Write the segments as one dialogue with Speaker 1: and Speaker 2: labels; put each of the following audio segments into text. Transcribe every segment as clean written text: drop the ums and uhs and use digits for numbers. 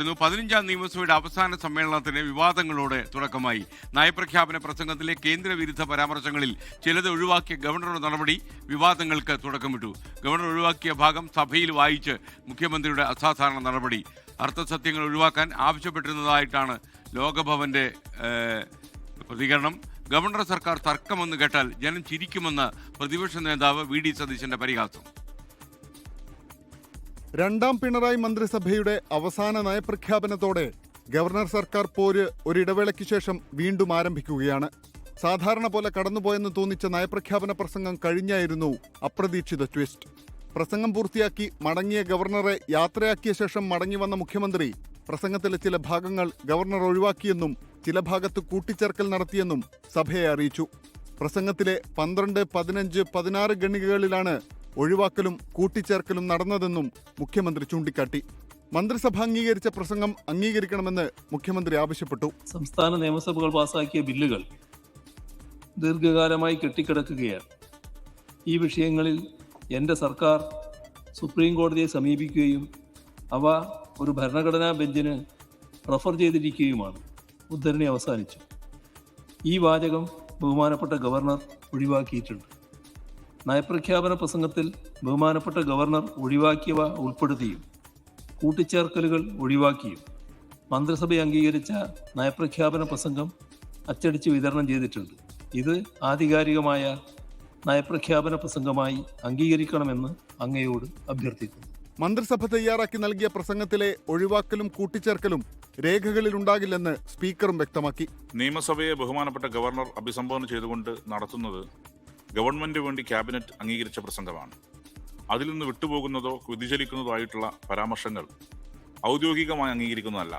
Speaker 1: 15ാം നിയമസഭയുടെ അവസാന സമ്മേളനത്തിന് വിവാദങ്ങളോടെ തുടക്കമായി. നയപ്രഖ്യാപന പ്രസംഗത്തിലെ കേന്ദ്രവിരുദ്ധ പരാമർശങ്ങളിൽ ചിലത് ഒഴിവാക്കിയ ഗവർണറുടെ നടപടി വിവാദങ്ങൾക്ക് തുടക്കമിട്ടു. ഗവർണർ ഒഴിവാക്കിയ ഭാഗം സഭയിൽ വായിച്ച് മുഖ്യമന്ത്രിയുടെ അസാധാരണ നടപടി. അർത്ഥസത്യങ്ങൾ ഒഴിവാക്കാൻ ആവശ്യപ്പെട്ടിരുന്നതായിട്ടാണ് ലോകഭവന്റെ പ്രതികരണം. ഗവർണർ സർക്കാർ തർക്കമെന്ന് കേട്ടാൽ ജനം ചിരിക്കുമെന്ന് പ്രതിപക്ഷ നേതാവ് വി.ഡി. സതീശന്റെ പരിഹാസം.
Speaker 2: രണ്ടാം പിണറായി മന്ത്രിസഭയുടെ അവസാന നയപ്രഖ്യാപനത്തോടെ ഗവർണർ സർക്കാർ പോര് ഒരിടവേളയ്ക്ക് ശേഷം വീണ്ടും ആരംഭിക്കുകയാണ്. സാധാരണ പോലെ കടന്നുപോയെന്ന് തോന്നിച്ച നയപ്രഖ്യാപന പ്രസംഗം കഴിഞ്ഞായിരുന്നു അപ്രതീക്ഷിത ട്വിസ്റ്റ്. പ്രസംഗം പൂർത്തിയാക്കി മടങ്ങിയ ഗവർണറെ യാത്രയാക്കിയ ശേഷം മടങ്ങിവന്ന മുഖ്യമന്ത്രി പ്രസംഗത്തിലെ ചില ഭാഗങ്ങൾ ഗവർണർ ഒഴിവാക്കിയെന്നും ചില ഭാഗത്ത് കൂട്ടിച്ചേർക്കൽ നടത്തിയെന്നും സഭയെ അറിയിച്ചു. പ്രസംഗത്തിലെ 12, 15, 16 ഖണ്ഡികകളിലാണ് ഒഴിവാക്കലും കൂട്ടിച്ചേർക്കലും നടന്നതെന്നും മുഖ്യമന്ത്രി ചൂണ്ടിക്കാട്ടി. മന്ത്രിസഭ അംഗീകരിച്ച പ്രസംഗം അംഗീകരിക്കണമെന്ന് മുഖ്യമന്ത്രി ആവശ്യപ്പെട്ടു.
Speaker 3: സംസ്ഥാന നിയമസഭകൾ പാസാക്കിയ ബില്ലുകൾ ദീർഘകാലമായി കെട്ടിക്കിടക്കുകയാണ്. ഈ വിഷയങ്ങളിൽ എൻ്റെ സർക്കാർ സുപ്രീം കോടതിയെ സമീപിക്കുകയും അവ ഒരു ഭരണഘടനാ ബെഞ്ചിന് റഫർ ചെയ്തിരിക്കുകയുമാണ്. ഉദ്ധരണി അവസാനിച്ചു. ഈ വാചകം ബഹുമാനപ്പെട്ട ഗവർണർ ഒഴിവാക്കിയിട്ടുണ്ട്. നയപ്രഖ്യാപന പ്രസംഗത്തിൽ ബഹുമാനപ്പെട്ട ഗവർണർ ഒഴിവാക്കിയവ ഉൾപ്പെടുത്തിയും കൂട്ടിച്ചേർക്കലുകൾ ഒഴിവാക്കിയും മന്ത്രിസഭ അംഗീകരിച്ച നയപ്രഖ്യാപന പ്രസംഗം അച്ചടിച്ച് വിതരണം ചെയ്തിട്ടുണ്ട്. ഇത് ആധികാരികമായ നയപ്രഖ്യാപന പ്രസംഗമായി അംഗീകരിക്കണമെന്ന് അങ്ങയോട് അഭ്യർത്ഥിക്കുന്നു.
Speaker 2: മന്ത്രിസഭ തയ്യാറാക്കി നൽകിയ പ്രസംഗത്തിലെ ഒഴിവാക്കലും കൂട്ടിച്ചേർക്കലും രേഖകളിലുണ്ടാകില്ലെന്ന് സ്പീക്കറും വ്യക്തമാക്കി.
Speaker 4: നിയമസഭയെ ബഹുമാനപ്പെട്ട ഗവർണർ അഭിസംബോധന ചെയ്തുകൊണ്ട് നടത്തുന്നത് ഗവൺമെന്റ് വേണ്ടി ക്യാബിനറ്റ് അംഗീകരിച്ച പ്രസംഗമാണ്. അതിൽ നിന്ന് വിട്ടുപോകുന്നതോ വ്യതിചലിക്കുന്നതോ ആയിട്ടുള്ള പരാമർശങ്ങൾ ഔദ്യോഗികമായി അംഗീകരിക്കുന്നതല്ല.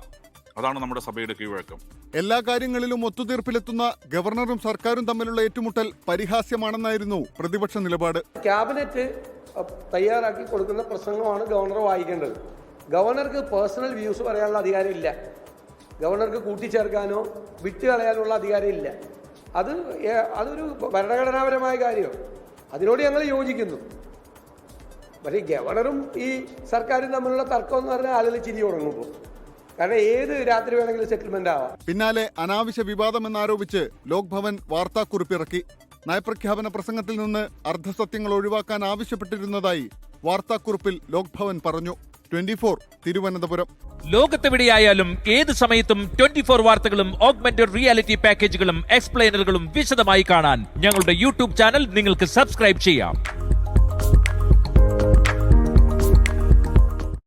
Speaker 4: അതാണ് നമ്മുടെ സഭയുടെ കീഴ്വഴക്കം.
Speaker 2: എല്ലാ കാര്യങ്ങളിലും ഒത്തുതീർപ്പിലെത്തുന്ന ഗവർണറും സർക്കാരും തമ്മിലുള്ള ഏറ്റുമുട്ടൽ പരിഹാസ്യമാണെന്നായിരുന്നു പ്രതിപക്ഷ നിലപാട്.
Speaker 5: ക്യാബിനറ്റ് തയ്യാറാക്കി കൊടുക്കുന്ന പ്രസംഗമാണ് ഗവർണർ വായിക്കേണ്ടത്. ഗവർണർക്ക് പേഴ്സണൽ വ്യൂസ് പറയാനുള്ള അധികാരമില്ല. ഗവർണർക്ക് കൂട്ടിച്ചേർക്കാനോ വിട്ടുകളയാനുള്ള അധികാരമില്ല. അതൊരു ഭരണഘടനാപരമായ കാര്യമാണ്. അതിനോട് ഞങ്ങൾ യോജിക്കുന്നു. പക്ഷേ ഗവർണറും ഈ സർക്കാരും തമ്മിലുള്ള തർക്കം എന്ന് പറഞ്ഞാൽ ആളുകൾ ചിരി തുടങ്ങുമ്പോൾ, കാരണം ഏത് രാത്രി വേണമെങ്കിലും സെറ്റിൽമെന്റ് ആവാം.
Speaker 2: പിന്നാലെ അനാവശ്യ വിവാദമെന്നാരോപിച്ച് ലോക്ഭവൻ വാർത്താക്കുറിപ്പിറക്കി. നയപ്രഖ്യാപന പ്രസംഗത്തിൽ നിന്ന് അർദ്ധസത്യങ്ങൾ ഒഴിവാക്കാൻ ആവശ്യപ്പെട്ടിരുന്നതായി വാർത്താക്കുറിപ്പിൽ ലോക്ഭവൻ പറഞ്ഞു. 24 തിരുവനന്തപുരം.
Speaker 6: ലോകത്തെവിടെയായാലും ഏത് സമയത്തും 24 വാർത്തകളും ഓഗ്മെന്റഡ് റിയാലിറ്റി പാക്കേജുകളും എക്സ്പ്ലെയിനറുകളും വിശദമായി കാണാൻ ഞങ്ങളുടെ യൂട്യൂബ് ചാനൽ നിങ്ങൾക്ക് സബ്സ്ക്രൈബ് ചെയ്യാം.